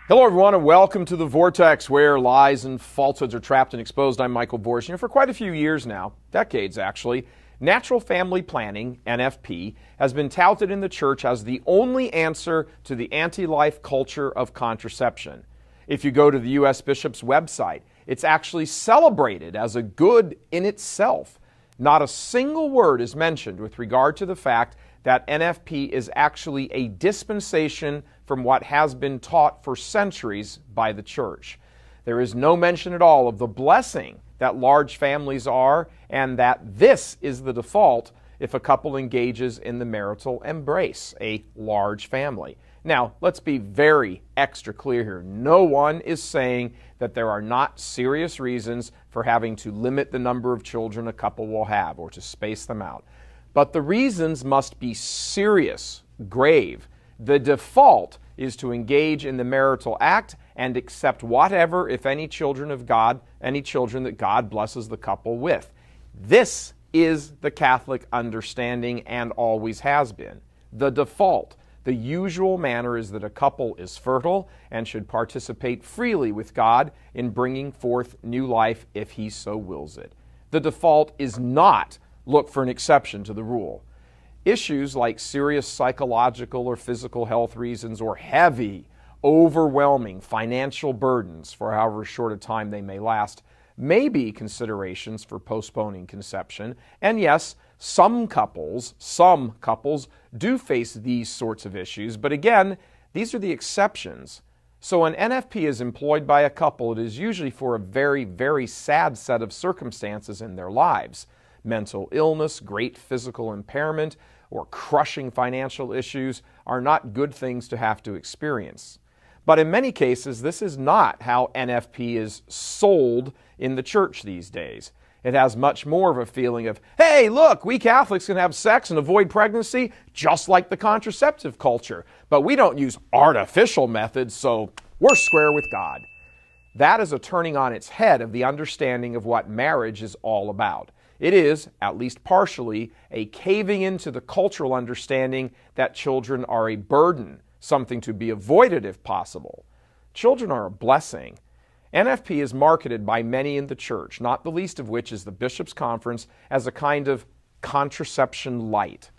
Hello, everyone, and welcome to the Vortex, where lies and falsehoods are trapped and exposed. I'm Michael Voris. For quite a few years now, decades actually, natural family planning, NFP, has been touted in the church as the only answer to the anti-life culture of contraception. If you go to the U.S. Bishop's website, it's actually celebrated as a good in itself. Not a single word is mentioned with regard to the fact that NFP is actually a dispensation from what has been taught for centuries by the church. There is no mention at all of the blessing that large families are, and that this is the default if a couple engages in the marital embrace, a large family. Now, let's be very extra clear here. No one is saying that there are not serious reasons for having to limit the number of children a couple will have or to space them out. But the reasons must be serious, grave. The default is to engage in the marital act and accept whatever, if any, children of God, any children that God blesses the couple with. This is the Catholic understanding and always has been. The default, the usual manner is that a couple is fertile and should participate freely with God in bringing forth new life if He so wills it. The default is not look for an exception to the rule. Issues like serious psychological or physical health reasons or heavy, overwhelming financial burdens for however short a time they may last may be considerations for postponing conception. And yes, some couples do face these sorts of issues, but again, these are the exceptions. So when NFP is employed by a couple, it is usually for a very, very sad set of circumstances in their lives. Mental illness, great physical impairment, or crushing financial issues are not good things to have to experience. But in many cases, this is not how NFP is sold in the church these days. It has much more of a feeling of, hey, look, we Catholics can have sex and avoid pregnancy just like the contraceptive culture, but we don't use artificial methods, so we're square with God. That is a turning on its head of the understanding of what marriage is all about. It is, at least partially, a caving into the cultural understanding that children are a burden, something to be avoided if possible. Children are a blessing. NFP is marketed by many in the church, not the least of which is the Bishops' Conference, as a kind of contraception light.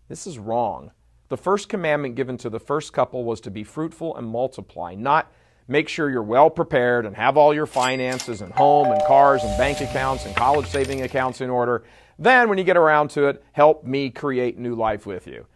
This is wrong. The first commandment given to the first couple was to be fruitful and multiply, not make sure you're well prepared and have all your finances and home and cars and bank accounts and college saving accounts in order. Then when you get around to it, help me create new life with you.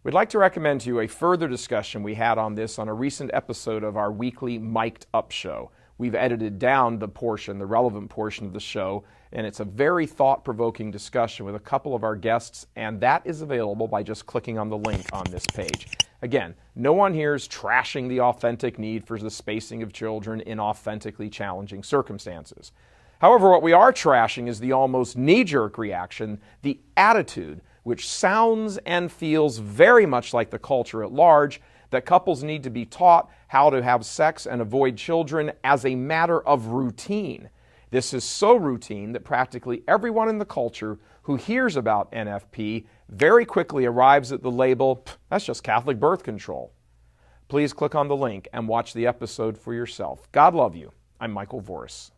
We'd like to recommend to you a further discussion we had on this on a recent episode of our weekly Mic'd Up show. We've edited down the relevant portion of the show, and it's a very thought-provoking discussion with a couple of our guests, and that is available by just clicking on the link on this page. Again, no one here is trashing the authentic need for the spacing of children in authentically challenging circumstances. However, what we are trashing is the almost knee-jerk reaction, the attitude, which sounds and feels very much like the culture at large, that couples need to be taught how to have sex and avoid children as a matter of routine. This is so routine that practically everyone in the culture who hears about NFP very quickly arrives at the label, that's just Catholic birth control. Please click on the link and watch the episode for yourself. God love you. I'm Michael Voris.